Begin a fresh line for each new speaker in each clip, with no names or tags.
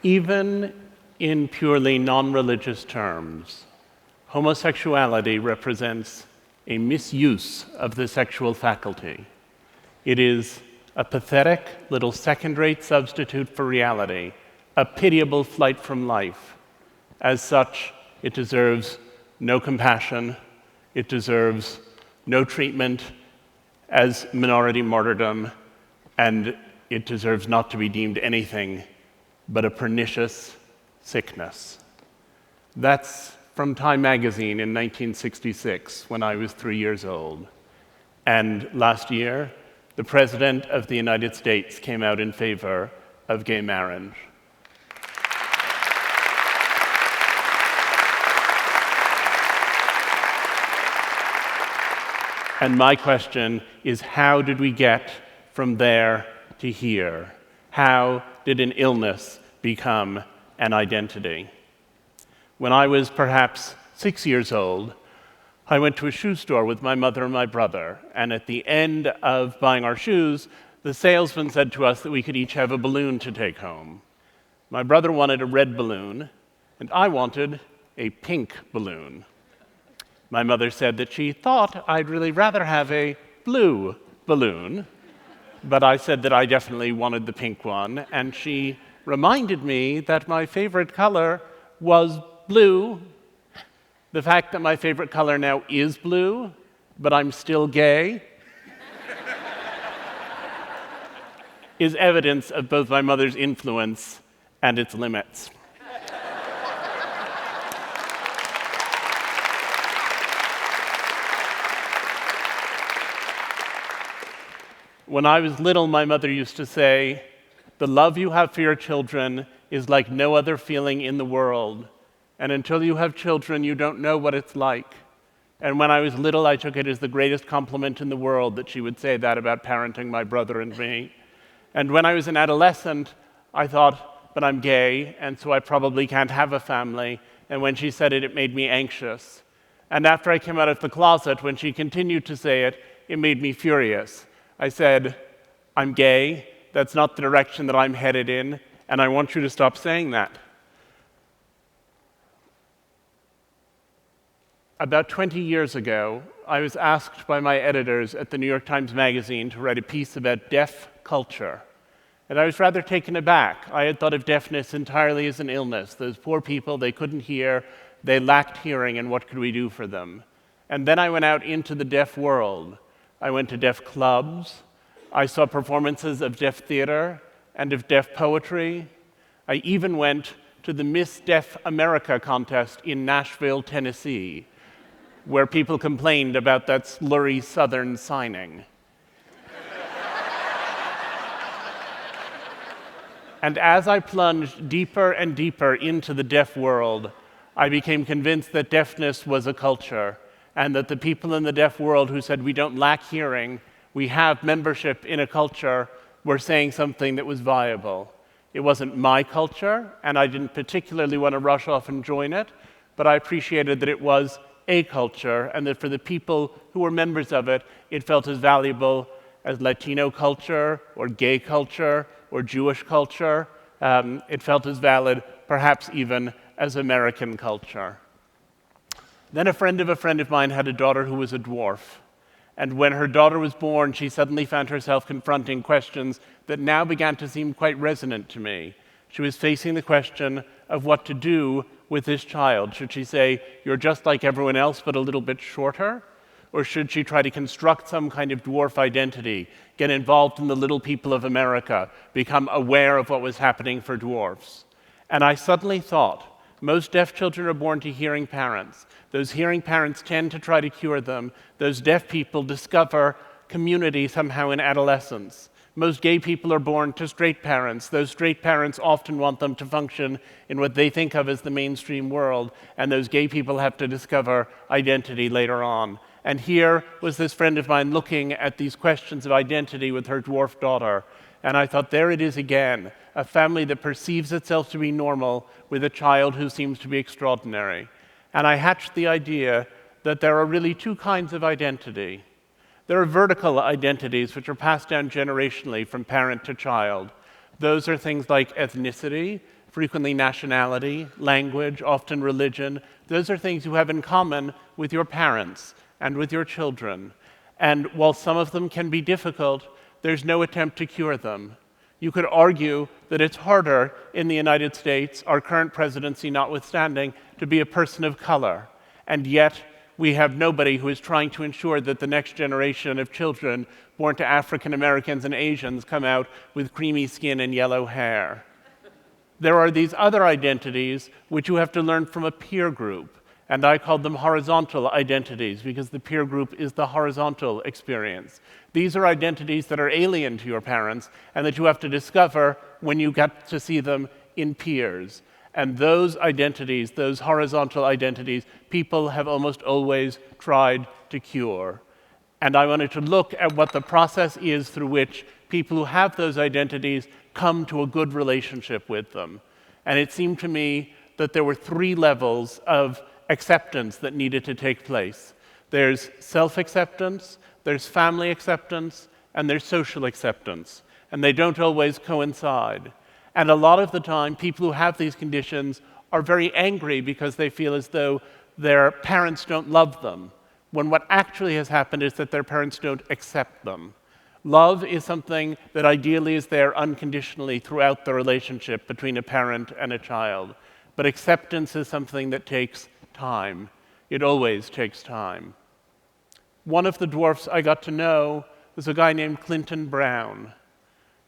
Even in purely non-religious terms, homosexuality represents a misuse of the sexual faculty. It is a pathetic little second-rate substitute for reality, a pitiable flight from life. As such, it deserves no compassion, it deserves no treatment as minority martyrdom, and it deserves not to be deemed anything but a pernicious sickness. That's from Time magazine in 1966, when I was 3 years old. And last year, the President of the United States came out in favor of gay marriage. And my question is, how did we get from there to here? How did an illness become an identity? When I was perhaps 6 years old, I went to a shoe store with my mother and my brother, and at the end of buying our shoes, the salesman said to us that we could each have a balloon to take home. My brother wanted a red balloon, and I wanted a pink balloon. My mother said that she thought I'd really rather have a blue balloon, but I said that I definitely wanted the pink one, and she reminded me that my favorite color was blue. The fact that my favorite color now is blue, but I'm still gay, is evidence of both my mother's influence and its limits. When I was little, my mother used to say, "The love you have for your children is like no other feeling in the world. And until you have children, you don't know what it's like." And when I was little, I took it as the greatest compliment in the world that she would say that about parenting my brother and me. And when I was an adolescent, I thought, but I'm gay, and so I probably can't have a family. And when she said it, it made me anxious. And after I came out of the closet, when she continued to say it, it made me furious. I said, "I'm gay, that's not the direction that I'm headed in, and I want you to stop saying that." About 20 years ago, I was asked by my editors at the New York Times Magazine to write a piece about deaf culture. And I was rather taken aback. I had thought of deafness entirely as an illness. Those poor people, they couldn't hear, they lacked hearing, and what could we do for them? And then I went out into the deaf world. I went to deaf clubs. I saw performances of deaf theater and of deaf poetry. I even went to the Miss Deaf America contest in Nashville, Tennessee, where people complained about that slurry Southern signing. And as I plunged deeper and deeper into the deaf world, I became convinced that deafness was a culture, and that the people in the deaf world who said we don't lack hearing, we have membership in a culture, were saying something that was viable. It wasn't my culture, and I didn't particularly want to rush off and join it, but I appreciated that it was a culture, and that for the people who were members of it, it felt as valuable as Latino culture, or gay culture, or Jewish culture. It felt as valid, perhaps even, as American culture. Then a friend of mine had a daughter who was a dwarf. And when her daughter was born, she suddenly found herself confronting questions that now began to seem quite resonant to me. She was facing the question of what to do with this child. Should she say, "You're just like everyone else, but a little bit shorter"? Or should she try to construct some kind of dwarf identity, get involved in the little people of America, become aware of what was happening for dwarfs? And I suddenly thought, most deaf children are born to hearing parents. Those hearing parents tend to try to cure them. Those deaf people discover community somehow in adolescence. Most gay people are born to straight parents. Those straight parents often want them to function in what they think of as the mainstream world, and those gay people have to discover identity later on. And here was this friend of mine looking at these questions of identity with her dwarf daughter. And I thought, there it is again, a family that perceives itself to be normal with a child who seems to be extraordinary. And I hatched the idea that there are really two kinds of identity. There are vertical identities which are passed down generationally from parent to child. Those are things like ethnicity. frequently nationality, language, often religion. Those are things you have in common with your parents and with your children. And while some of them can be difficult, there's no attempt to cure them. You could argue that it's harder in the United States, our current presidency notwithstanding, to be a person of color. And yet, we have nobody who is trying to ensure that the next generation of children born to African Americans and Asians come out with creamy skin and yellow hair. There are these other identities which you have to learn from a peer group, and I call them horizontal identities because the peer group is the horizontal experience. These are identities that are alien to your parents and that you have to discover when you get to see them in peers. And those identities, those horizontal identities, people have almost always tried to cure. And I wanted to look at what the process is through which people who have those identities come to a good relationship with them. And it seemed to me that there were 3 levels of acceptance that needed to take place. There's self-acceptance, there's family acceptance, and there's social acceptance. And they don't always coincide. And a lot of the time, people who have these conditions are very angry because they feel as though their parents don't love them, when what actually has happened is that their parents don't accept them. Love is something that ideally is there unconditionally throughout the relationship between a parent and a child. But acceptance is something that takes time. It always takes time. One of the dwarfs I got to know was a guy named Clinton Brown.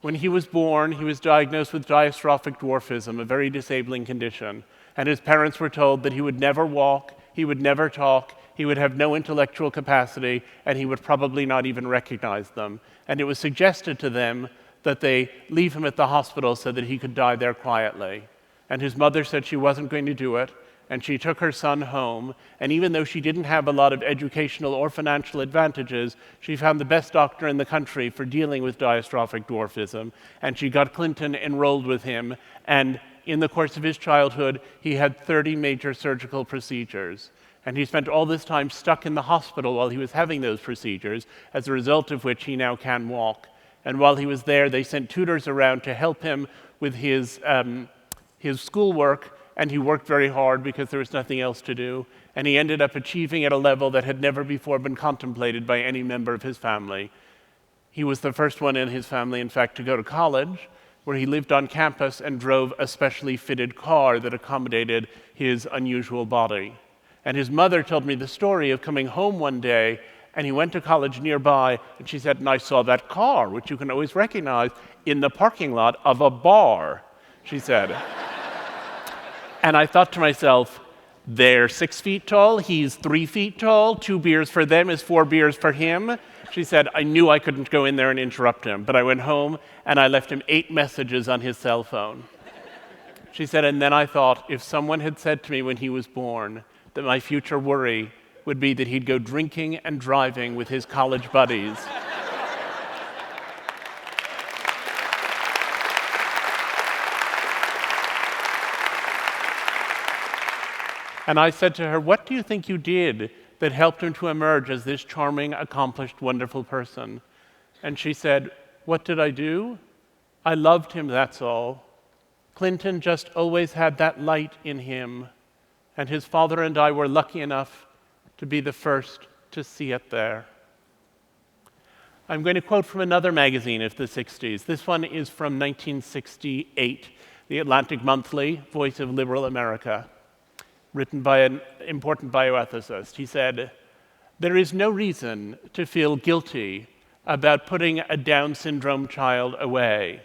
When he was born, he was diagnosed with dystrophic dwarfism, a very disabling condition, and his parents were told that he would never walk, he would never talk, he would have no intellectual capacity, and he would probably not even recognize them. And it was suggested to them that they leave him at the hospital so that he could die there quietly. And his mother said she wasn't going to do it, and she took her son home, and even though she didn't have a lot of educational or financial advantages, she found the best doctor in the country for dealing with dystrophic dwarfism, and she got Clinton enrolled with him, and in the course of his childhood, he had 30 major surgical procedures. And he spent all this time stuck in the hospital while he was having those procedures, as a result of which he now can walk. And while he was there, they sent tutors around to help him with his schoolwork, and he worked very hard because there was nothing else to do. And he ended up achieving at a level that had never before been contemplated by any member of his family. He was the first one in his family, in fact, to go to college, where he lived on campus and drove a specially fitted car that accommodated his unusual body. And his mother told me the story of coming home one day, and he went to college nearby, and she said, "And I saw that car, which you can always recognize, in the parking lot of a bar," she said. And I thought to myself, they're 6 feet tall, he's 3 feet tall, 2 beers for them is 4 beers for him. She said, I knew I couldn't go in there and interrupt him, but I went home and I left him 8 messages on his cell phone. She said, and then I thought, if someone had said to me when he was born that my future worry would be that he'd go drinking and driving with his college buddies, and I said to her, what do you think you did that helped him to emerge as this charming, accomplished, wonderful person? And she said, what did I do? I loved him, that's all. Clinton just always had that light in him, and his father and I were lucky enough to be the first to see it there. I'm going to quote from another magazine of the 60s. This one is from 1968, the Atlantic Monthly, Voice of Liberal America, written by an important bioethicist. He said, there is no reason to feel guilty about putting a Down syndrome child away,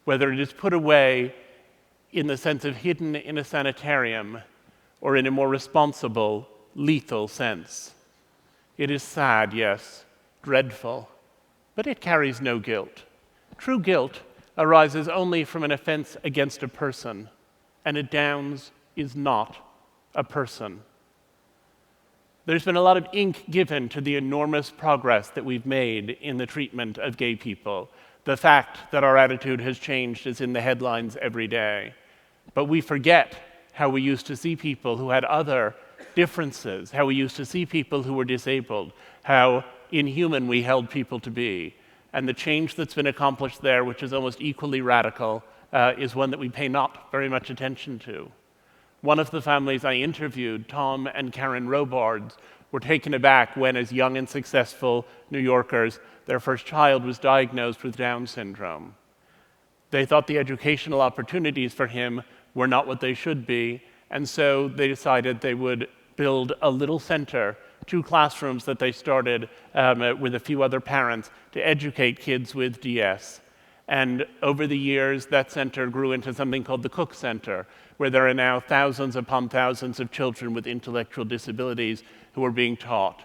whether it is put away in the sense of hidden in a sanitarium or in a more responsible, lethal sense. It is sad, yes, dreadful, but it carries no guilt. True guilt arises only from an offense against a person, and a Downs is not a person. There's been a lot of ink given to the enormous progress that we've made in the treatment of gay people. The fact that our attitude has changed is in the headlines every day. But we forget how we used to see people who had other differences, how we used to see people who were disabled, how inhuman we held people to be. And the change that's been accomplished there, which is almost equally radical, is one that we pay not very much attention to. One of the families I interviewed, Tom and Karen Robards, were taken aback when, as young and successful New Yorkers, their first child was diagnosed with Down syndrome. They thought the educational opportunities for him were not what they should be, and so they decided they would build a little center, 2 classrooms that they started with a few other parents to educate kids with DS. And over the years, that center grew into something called the Cook Center, where there are now thousands upon thousands of children with intellectual disabilities who are being taught.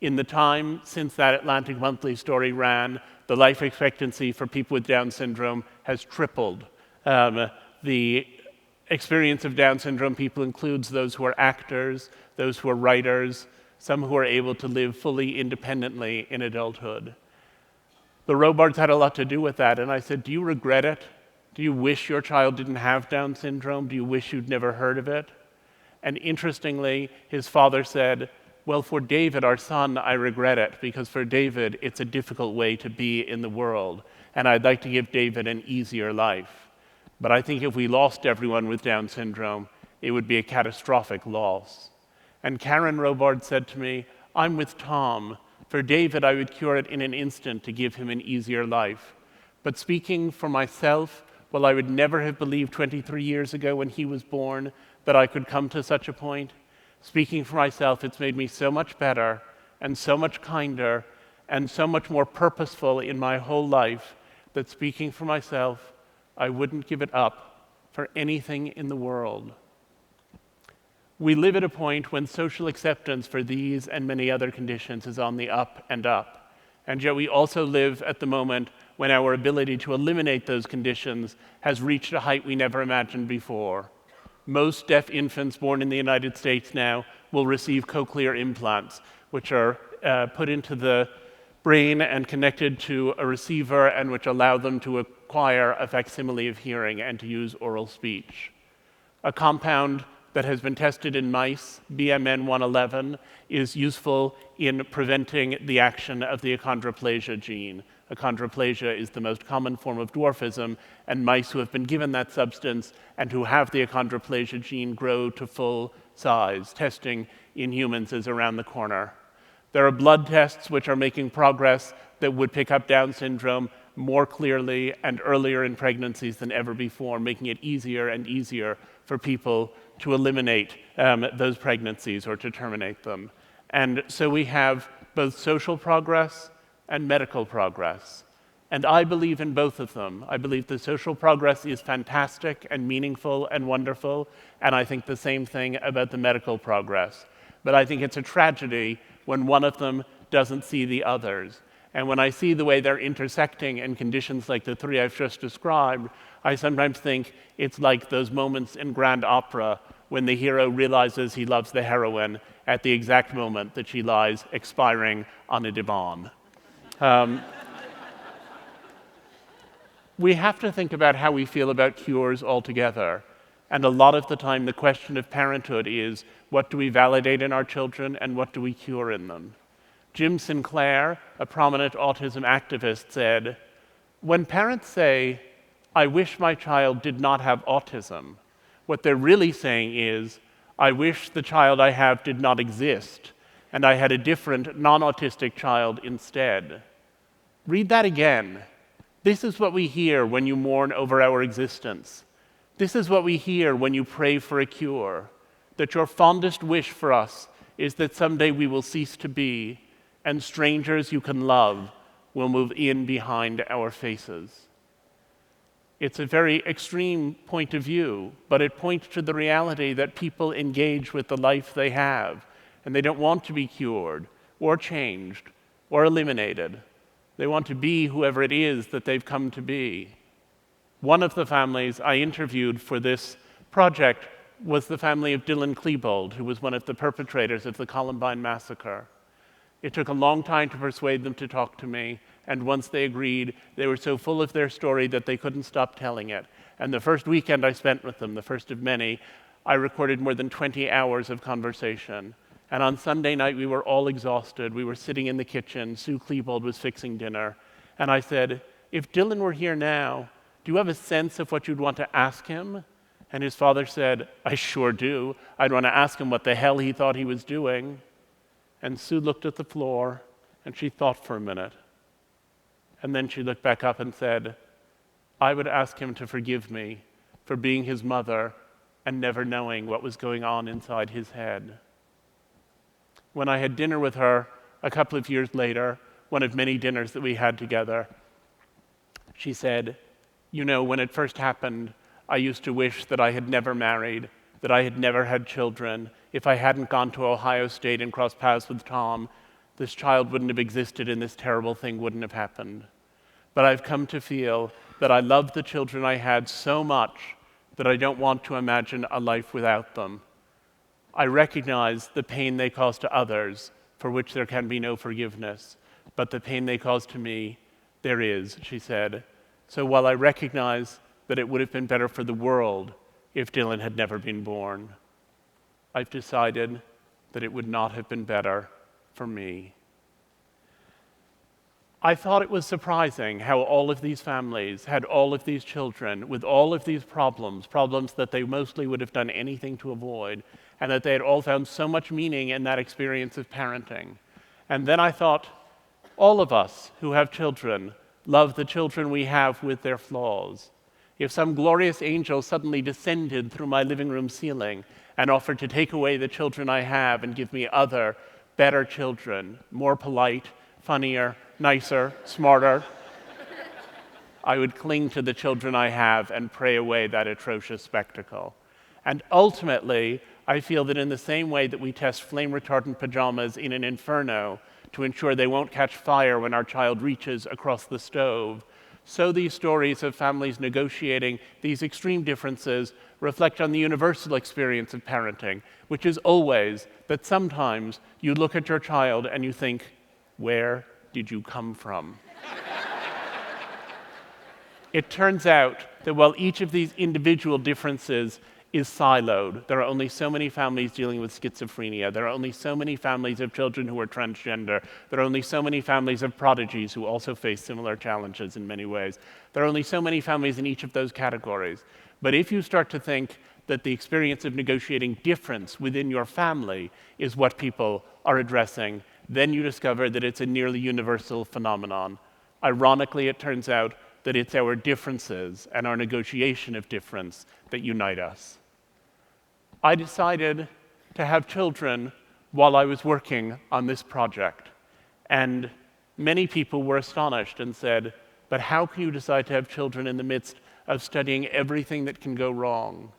In the time since that Atlantic Monthly story ran, the life expectancy for people with Down syndrome has tripled. The experience of Down syndrome people includes those who are actors, those who are writers, some who are able to live fully independently in adulthood. The Robards had a lot to do with that, and I said, do you regret it? Do you wish your child didn't have Down syndrome? Do you wish you'd never heard of it? And interestingly, his father said, well, for David, our son, I regret it, because for David, it's a difficult way to be in the world, and I'd like to give David an easier life. But I think if we lost everyone with Down syndrome, it would be a catastrophic loss. And Karen Robard said to me, I'm with Tom. For David, I would cure it in an instant to give him an easier life. But speaking for myself, well, I would never have believed 23 years ago when he was born that I could come to such a point. Speaking for myself, it's made me so much better and so much kinder and so much more purposeful in my whole life that speaking for myself, I wouldn't give it up for anything in the world. We live at a point when social acceptance for these and many other conditions is on the up and up. And yet we also live at the moment when our ability to eliminate those conditions has reached a height we never imagined before. Most deaf infants born in the United States now will receive cochlear implants, which are put into the brain and connected to a receiver and which allow them to acquire a facsimile of hearing and to use oral speech. A compound that has been tested in mice, BMN 111, is useful in preventing the action of the achondroplasia gene. Achondroplasia is the most common form of dwarfism, and mice who have been given that substance and who have the achondroplasia gene grow to full size. Testing in humans is around the corner. There are blood tests which are making progress that would pick up Down syndrome more clearly and earlier in pregnancies than ever before, making it easier and easier for people to eliminate those pregnancies or to terminate them. And so we have both social progress and medical progress. And I believe in both of them. I believe the social progress is fantastic and meaningful and wonderful, and I think the same thing about the medical progress. But I think it's a tragedy when one of them doesn't see the others. And when I see the way they're intersecting in conditions like the 3 I've just described, I sometimes think it's like those moments in grand opera when the hero realizes he loves the heroine at the exact moment that she lies expiring on a divan. We have to think about how we feel about cures altogether. And a lot of the time, the question of parenthood is, what do we validate in our children and what do we cure in them? Jim Sinclair, a prominent autism activist, said, when parents say, I wish my child did not have autism, what they're really saying is, I wish the child I have did not exist, and I had a different, non-autistic child instead. Read that again. This is what we hear when you mourn over our existence. This is what we hear when you pray for a cure, that your fondest wish for us is that someday we will cease to be, and strangers you can love will move in behind our faces. It's a very extreme point of view, but it points to the reality that people engage with the life they have, and they don't want to be cured, or changed, or eliminated. They want to be whoever it is that they've come to be. One of the families I interviewed for this project was the family of Dylan Klebold, who was one of the perpetrators of the Columbine massacre. It took a long time to persuade them to talk to me, and once they agreed, they were so full of their story that they couldn't stop telling it. And the first weekend I spent with them, the first of many, I recorded more than 20 hours of conversation. And on Sunday night, we were all exhausted. We were sitting in the kitchen. Sue Klebold was fixing dinner. And I said, if Dylan were here now, Do you have a sense of what you'd want to ask him? And his father said, I sure do. I'd want to ask him what the hell he thought he was doing. And Sue looked at the floor, and she thought for a minute. And then she looked back up and said, I would ask him to forgive me for being his mother and never knowing what was going on inside his head. When I had dinner with her a couple of years later, one of many dinners that we had together, she said, you know, when it first happened, I used to wish that I had never married, that I had never had children. If I hadn't gone to Ohio State and crossed paths with Tom, this child wouldn't have existed and this terrible thing wouldn't have happened. But I've come to feel that I love the children I had so much that I don't want to imagine a life without them. I recognize the pain they cause to others, for which there can be no forgiveness, but the pain they cause to me, there is, she said. So while I recognize that it would have been better for the world if Dylan had never been born, I've decided that it would not have been better for me. I thought it was surprising how all of these families had all of these children with all of these problems that they mostly would have done anything to avoid, and that they had all found so much meaning in that experience of parenting. And then I thought, all of us who have children love the children we have with their flaws. If some glorious angel suddenly descended through my living room ceiling and offered to take away the children I have and give me other, better children, more polite, funnier, nicer, smarter, I would cling to the children I have and pray away that atrocious spectacle. And ultimately, I feel that in the same way that we test flame-retardant pajamas in an inferno to ensure they won't catch fire when our child reaches across the stove, so these stories of families negotiating these extreme differences reflect on the universal experience of parenting, which is always that sometimes you look at your child and you think, where did you come from? It turns out that while each of these individual differences is siloed, there are only so many families dealing with schizophrenia, there are only so many families of children who are transgender, there are only so many families of prodigies who also face similar challenges in many ways. There are only so many families in each of those categories. But if you start to think that the experience of negotiating difference within your family is what people are addressing, then you discover that it's a nearly universal phenomenon. Ironically, it turns out that it's our differences and our negotiation of difference that unite us. I decided to have children while I was working on this project, and many people were astonished and said, but how can you decide to have children in the midst of studying everything that can go wrong?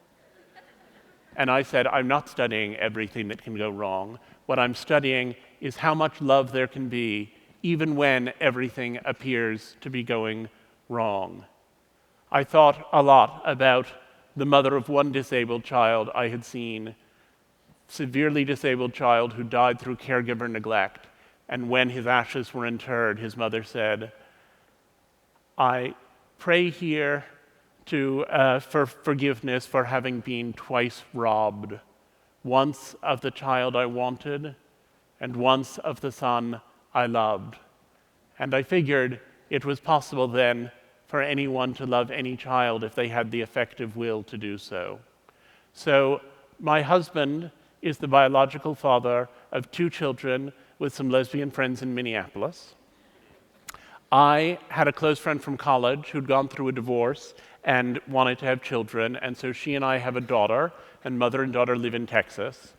And I said, I'm not studying everything that can go wrong. What I'm studying is how much love there can be even when everything appears to be going wrong. I thought a lot about the mother of one disabled child I had seen, severely disabled child who died through caregiver neglect. And when his ashes were interred, his mother said, I pray here for forgiveness for having been twice robbed, once of the child I wanted, and once of the son I loved. And I figured it was possible then for anyone to love any child if they had the effective will to do so. So my husband is the biological father of 2 children with some lesbian friends in Minneapolis. I had a close friend from college who'd gone through a divorce and wanted to have children, and so she and I have a daughter, and mother and daughter live in Texas.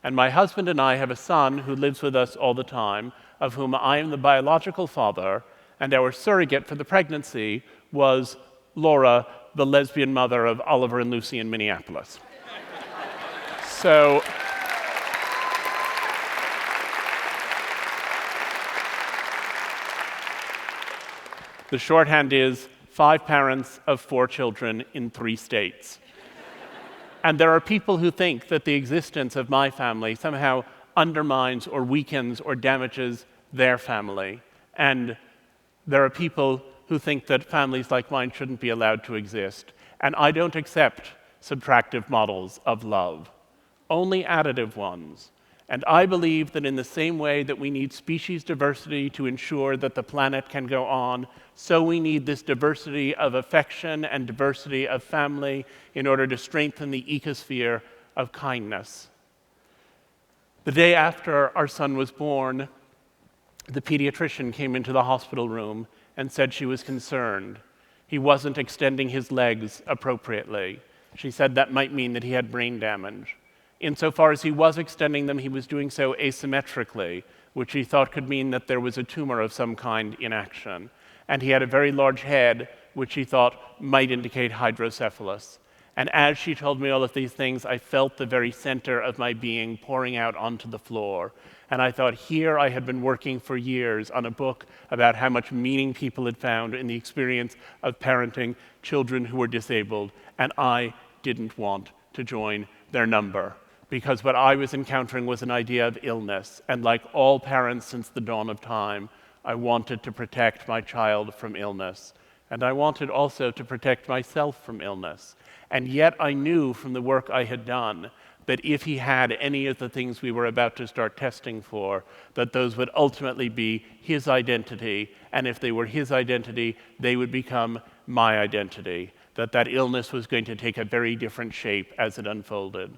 And my husband and I have a son who lives with us all the time, of whom I am the biological father, and our surrogate for the pregnancy was Laura, the lesbian mother of Oliver and Lucy in Minneapolis. So the shorthand is 5 parents of 4 children in 3 states. And there are people who think that the existence of my family somehow undermines or weakens or damages their family. And there are people who think that families like mine shouldn't be allowed to exist. And I don't accept subtractive models of love, only additive ones. And I believe that in the same way that we need species diversity to ensure that the planet can go on, so we need this diversity of affection and diversity of family in order to strengthen the ecosphere of kindness. The day after our son was born, the pediatrician came into the hospital room and said she was concerned. He wasn't extending his legs appropriately. She said that might mean that he had brain damage. Insofar as he was extending them, he was doing so asymmetrically, which he thought could mean that there was a tumor of some kind in action. And he had a very large head, which he thought might indicate hydrocephalus. And as she told me all of these things, I felt the very center of my being pouring out onto the floor. And I thought, here I had been working for years on a book about how much meaning people had found in the experience of parenting children who were disabled, and I didn't want to join their number. Because what I was encountering was an idea of illness, and like all parents since the dawn of time, I wanted to protect my child from illness. And I wanted also to protect myself from illness. And yet I knew from the work I had done that if he had any of the things we were about to start testing for, that those would ultimately be his identity, and if they were his identity, they would become my identity, that illness was going to take a very different shape as it unfolded.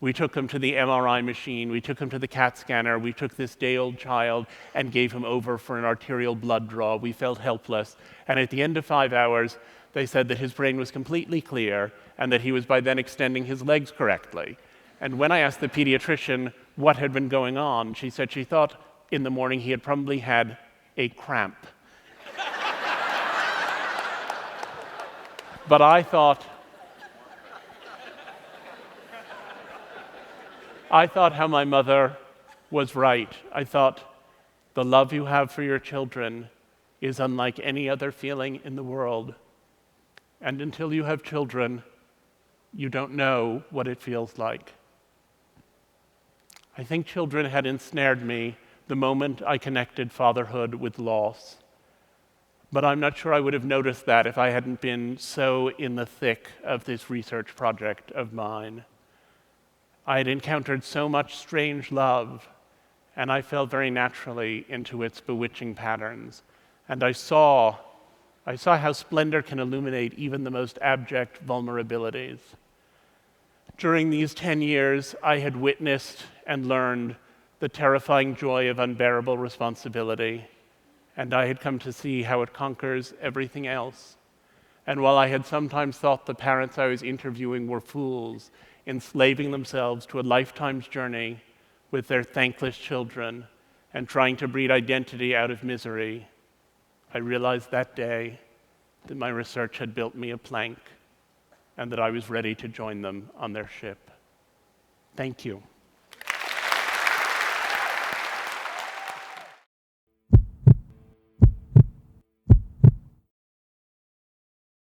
We took him to the MRI machine, we took him to the CAT scanner, we took this day-old child and gave him over for an arterial blood draw. We felt helpless, and at the end of 5 hours, they said that his brain was completely clear and that he was by then extending his legs correctly. And when I asked the pediatrician what had been going on, she said she thought in the morning he had probably had a cramp. But I thought how my mother was right. I thought, the love you have for your children is unlike any other feeling in the world. And until you have children, you don't know what it feels like. I think children had ensnared me the moment I connected fatherhood with loss. But I'm not sure I would have noticed that if I hadn't been so in the thick of this research project of mine. I had encountered so much strange love, and I fell very naturally into its bewitching patterns. And I saw how splendor can illuminate even the most abject vulnerabilities. During these 10 years, I had witnessed and learned the terrifying joy of unbearable responsibility, and I had come to see how it conquers everything else. And while I had sometimes thought the parents I was interviewing were fools, enslaving themselves to a lifetime's journey with their thankless children and trying to breed identity out of misery, I realized that day that my research had built me a plank and that I was ready to join them on their ship. Thank you.